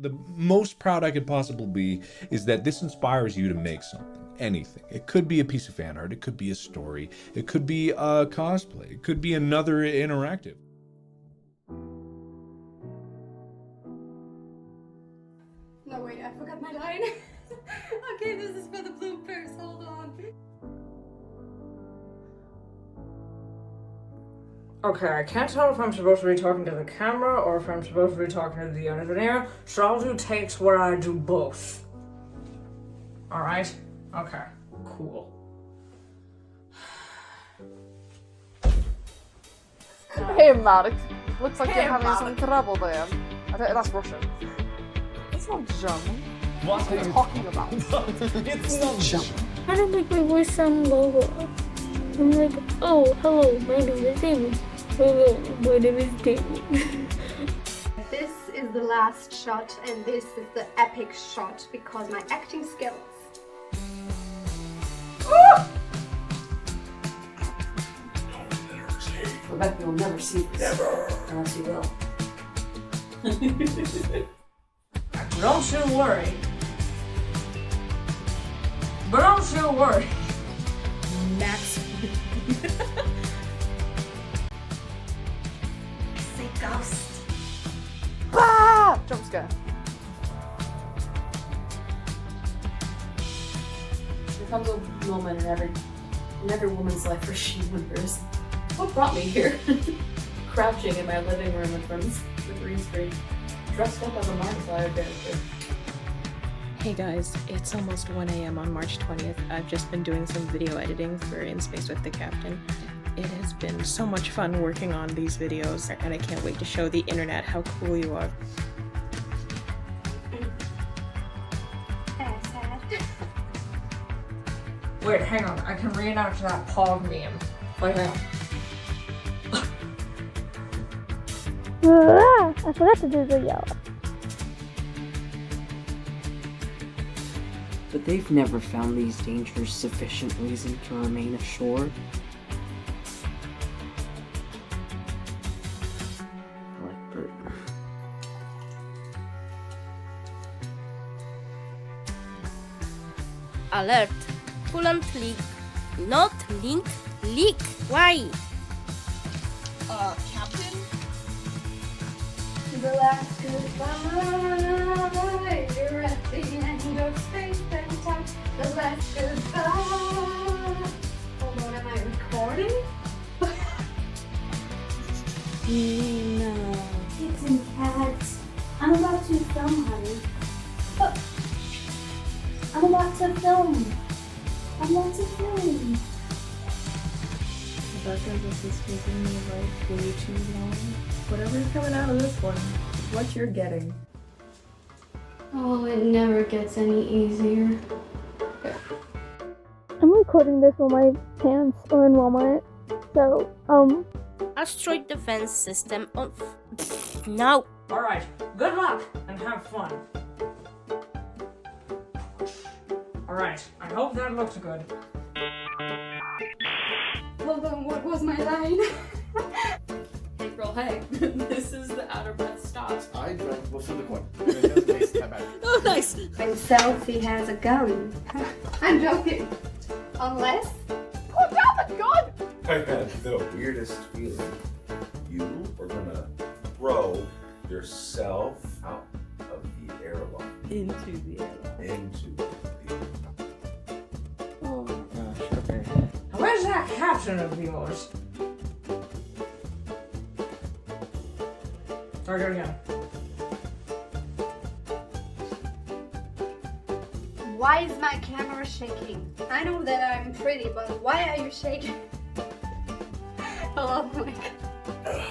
The most proud I could possibly be is that this inspires you to make something, anything. It could be a piece of fan art, it could be a story, it could be a cosplay, it could be another interactive. No, wait, I forgot my line. Okay, this is for the bloopers. Hold on. Okay, I can't tell if I'm supposed to be talking to the camera or if I'm supposed to be talking to the engineer, so I'll do takes where I do both. Alright? Okay, cool. Hey, Mark. Looks like Hey, you're having Mark. some trouble there. I think that's Russian. It's not German. What What are you talking about? It's not German. I don't make my voice sound lower. I'm like, oh, hello, my name is David. Hello, my name is David. This is the last shot, and this is the epic shot because my acting skills. Rebecca, you'll never see this. Never. Unless you will. Don't you worry. But don't you worry. Max. Say ghost. Ah! Jump scare. There comes a moment in every woman's life where she wonders, what brought me here? Crouching in my living room in front of the green screen, dressed up as a Markiplier character. Hey guys, it's almost 1 a.m. on March 20th. I've just been doing some video editing for In Space with the Captain. It has been so much fun working on these videos, and I can't wait to show the internet how cool you are. Sad. Wait, hang on. I can reenact that Pog meme. Like that. Ah, I forgot to do the yellow. But they've never found these dangers sufficient reason to remain ashore. I like Bert. Alert! Coolant leak. Not link, leak. Why? Captain? The last goodbye. You're at the end of space and time. The last goodbye. Hold on, am I recording? No. Kids and cats. I'm about to film, honey. Oh. I'm about to film. Rebecca, this is taking me like way too long. Whatever's coming out of this one, what you're getting. Oh, it never gets any easier. I'm recording this while my pants are in Walmart. So, Asteroid defense system on. No. Alright, good luck and have fun. Alright, I hope that looks good. Hold on, what was my line? Hey girl, hey. This is the Outer Breath stop. I drank before the coin. Oh, nice. When Selfie has a gun. I'm joking. Unless. Put down the gun! I had the weirdest feeling. You were gonna throw yourself out of the airlock. Into the airlock. Into the Oh my gosh, okay. Where's that caption of yours? Start it again. Why is my camera shaking? I know that I'm pretty, but why are you shaking? Oh my god.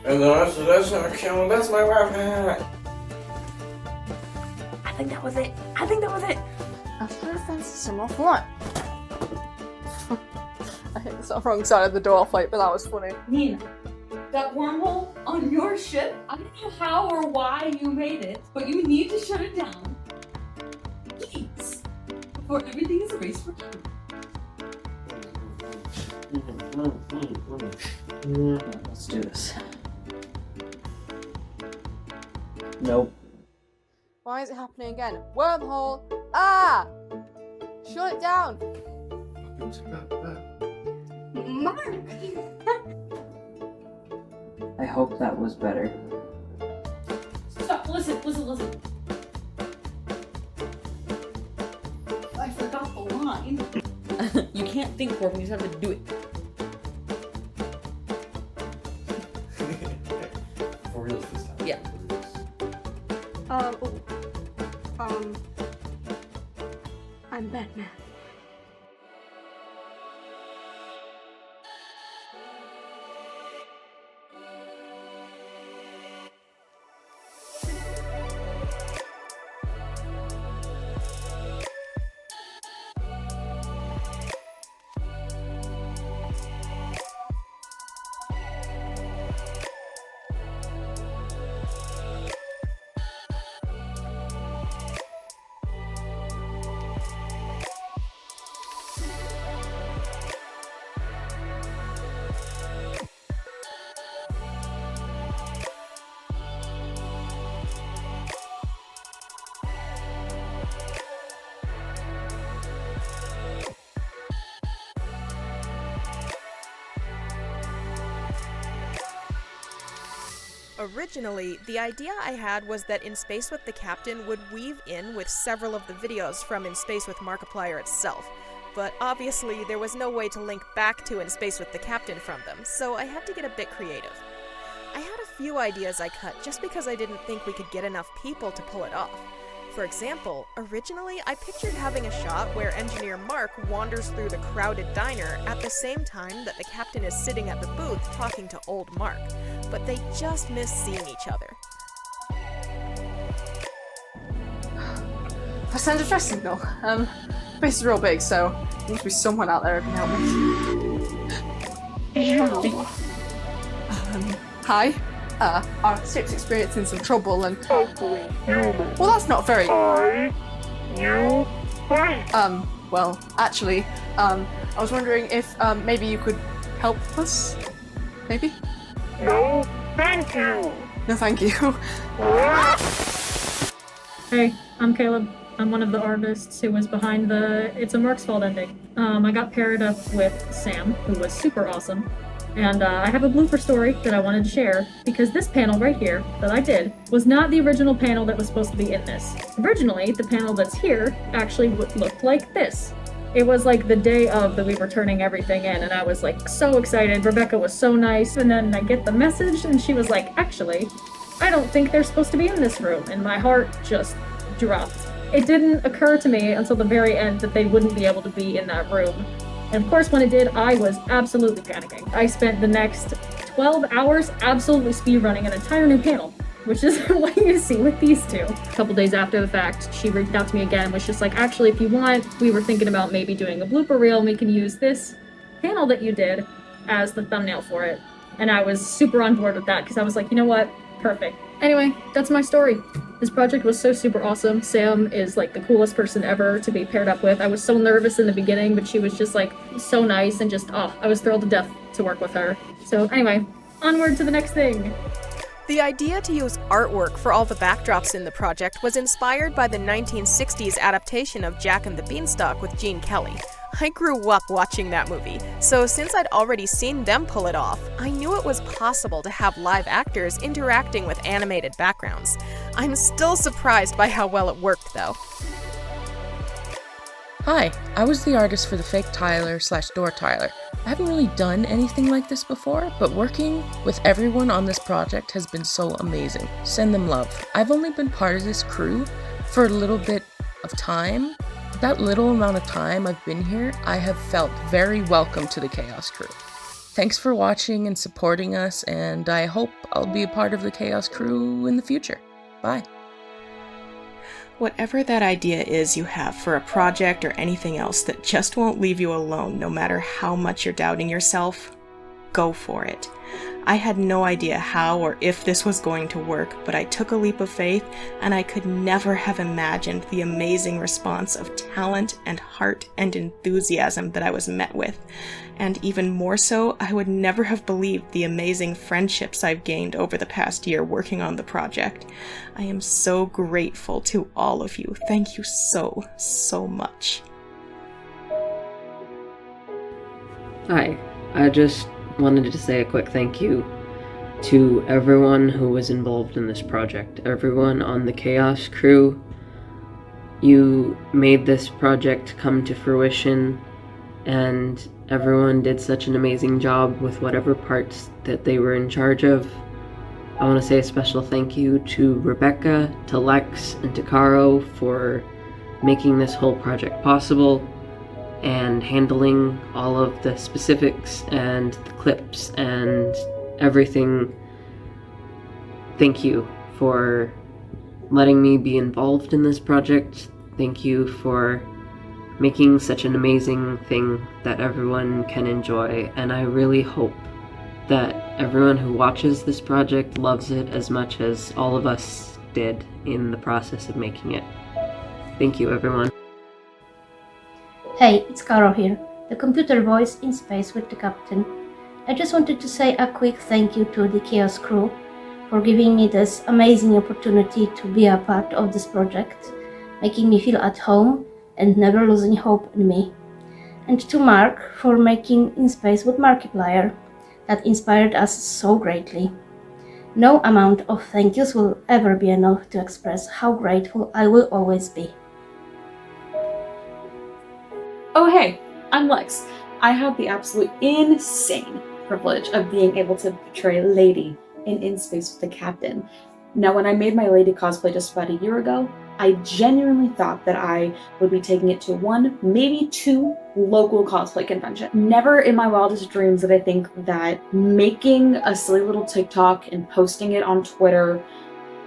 And that's our camera, that's my weapon. I think that was it. After the fence system offline. I hit the wrong side of the door fight, but that was funny. Nina, that wormhole on your ship, I don't know how or why you made it, but you need to shut it down. Please. Before everything is erased for Let's do this. Nope. Why is it happening again? Wormhole! Ah! Shut it down! Mark! I hope that was better. Stop! Listen! I forgot the line. You can't think for me, you just have to do it. For real this time. Yeah. I'm Batman. Originally, the idea I had was that In Space with the Captain would weave in with several of the videos from In Space with Markiplier itself, but obviously there was no way to link back to In Space with the Captain from them, so I had to get a bit creative. I had a few ideas I cut just because I didn't think we could get enough people to pull it off. For example, originally I pictured having a shot where Engineer Mark wanders through the crowded diner at the same time that the captain is sitting at the booth talking to old Mark, but they just miss seeing each other. I send a stress signal. Space is real big, so there must be someone out there who can help me. Hi. Our ship's experiencing some trouble and... Well, that's not very... Well, actually, I was wondering if, maybe you could help us? Maybe? No, thank you. No, thank you. Hey, I'm Caleb. I'm one of the artists who was behind the It's a Mark's Fault ending. I got paired up with Sam, who was super awesome. And I have a blooper story that I wanted to share, because this panel right here that I did was not the original panel that was supposed to be in this. Originally, the panel that's here actually looked like this. It was like the day of that we were turning everything in, and I was like so excited. Rebecca was so nice, and then I get the message, and she was like, actually, I don't think they're supposed to be in this room, and my heart just dropped. It didn't occur to me until the very end that they wouldn't be able to be in that room. And of course, when it did, I was absolutely panicking. I spent the next 12 hours absolutely speedrunning an entire new panel, which is what you see with these two. A couple days after the fact, she reached out to me again, was just like, actually, if you want, we were thinking about maybe doing a blooper reel, and we can use this panel that you did as the thumbnail for it. And I was super on board with that, because I was like, you know what? Perfect. Anyway, that's my story. This project was so super awesome. Sam is like the coolest person ever to be paired up with. I was so nervous in the beginning, but she was just like so nice and just, I was thrilled to death to work with her. So anyway, onward to the next thing. The idea to use artwork for all the backdrops in the project was inspired by the 1960s adaptation of Jack and the Beanstalk with Gene Kelly. I grew up watching that movie, so since I'd already seen them pull it off, I knew it was possible to have live actors interacting with animated backgrounds. I'm still surprised by how well it worked, though. Hi, I was the artist for the fake Tyler/Door Tyler. I haven't really done anything like this before, but working with everyone on this project has been so amazing. Send them love. I've only been part of this crew for a little bit of time. That little amount of time I've been here, I have felt very welcome to the Chaos Crew. Thanks for watching and supporting us, and I hope I'll be a part of the Chaos Crew in the future. Bye. Whatever that idea is you have for a project or anything else that just won't leave you alone no matter how much you're doubting yourself, go for it. I had no idea how or if this was going to work, but I took a leap of faith, and I could never have imagined the amazing response of talent and heart and enthusiasm that I was met with. And even more so, I would never have believed the amazing friendships I've gained over the past year working on the project. I am so grateful to all of you. Thank you so, so much. Hi, I just wanted to say a quick thank you to everyone who was involved in this project, everyone on the Chaos crew. You made this project come to fruition, and everyone did such an amazing job with whatever parts that they were in charge of. I want to say a special thank you to Rebecca, to Lex, and to Caro for making this whole project possible and handling all of the specifics and the clips and everything. Thank you for letting me be involved in this project. Thank you for making such an amazing thing that everyone can enjoy, and I really hope that everyone who watches this project loves it as much as all of us did in the process of making it. Thank you, everyone. Hey, it's Caro here, the computer voice in space with the captain. I just wanted to say a quick thank you to the Chaos crew for giving me this amazing opportunity to be a part of this project, making me feel at home and never losing hope in me. And to Mark for making In Space with Markiplier, that inspired us so greatly. No amount of thank yous will ever be enough to express how grateful I will always be. Oh hey, I'm Lex. I had the absolute insane privilege of being able to portray Lady in Space with the Captain. Now, when I made my Lady cosplay just about a year ago, I genuinely thought that I would be taking it to one, maybe two local cosplay conventions. Never in my wildest dreams did I think that making a silly little TikTok and posting it on Twitter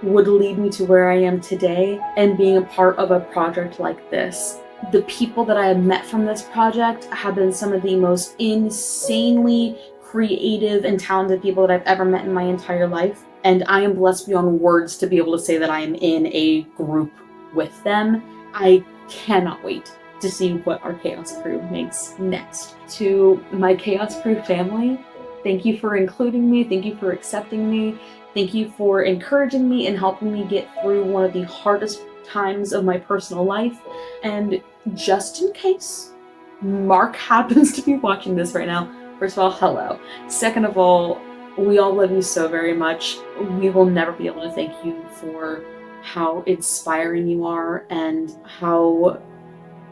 would lead me to where I am today and being a part of a project like this. The people that I have met from this project have been some of the most insanely creative and talented people that I've ever met in my entire life. And I am blessed beyond words to be able to say that I am in a group with them. I cannot wait to see what our Chaos crew makes next. To my Chaos crew family, thank you for including me. Thank you for accepting me. Thank you for encouraging me and helping me get through one of the hardest times of my personal life. And just in case Mark happens to be watching this right now, first of all, hello. Second of all, we all love you so very much. We will never be able to thank you for how inspiring you are and how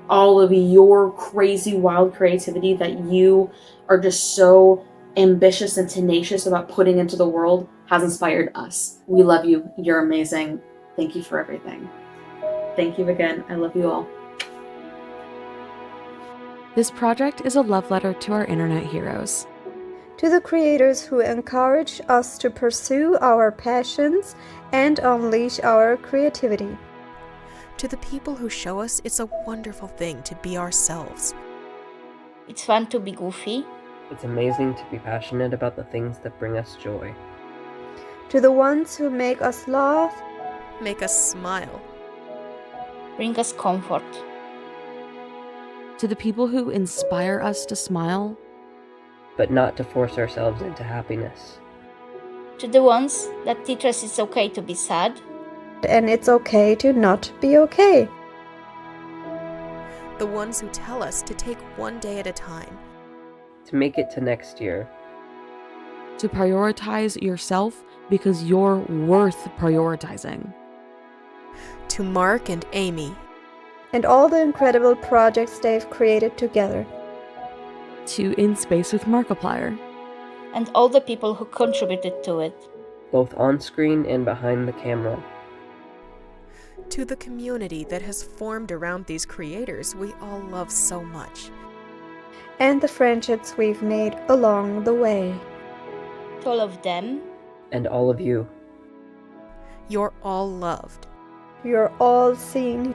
all of your crazy, wild creativity that you are just so ambitious and tenacious about putting into the world has inspired us. We love you. You're amazing. Thank you for everything. Thank you again. I love you all. This project is a love letter to our internet heroes. To the creators who encourage us to pursue our passions and unleash our creativity. To the people who show us it's a wonderful thing to be ourselves. It's fun to be goofy. It's amazing to be passionate about the things that bring us joy. To the ones who make us laugh, make us smile, bring us comfort. To the people who inspire us to smile, but not to force ourselves into happiness. To the ones that teach us it's okay to be sad, and it's okay to not be okay. The ones who tell us to take one day at a time. To make it to next year. To prioritize yourself because you're worth prioritizing. To Mark and Amy. And all the incredible projects they've created together. To In Space with Markiplier. And all the people who contributed to it. Both on screen and behind the camera. To the community that has formed around these creators we all love so much. And the friendships we've made along the way. To all of them. And all of you. You're all loved. You're all seen.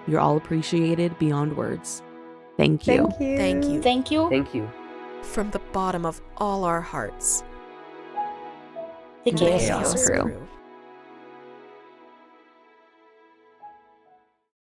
You're all appreciated beyond words. Thank you. Thank you. Thank you. Thank you. Thank you. From the bottom of all our hearts. The The Chaos Chaos Crew. Crew.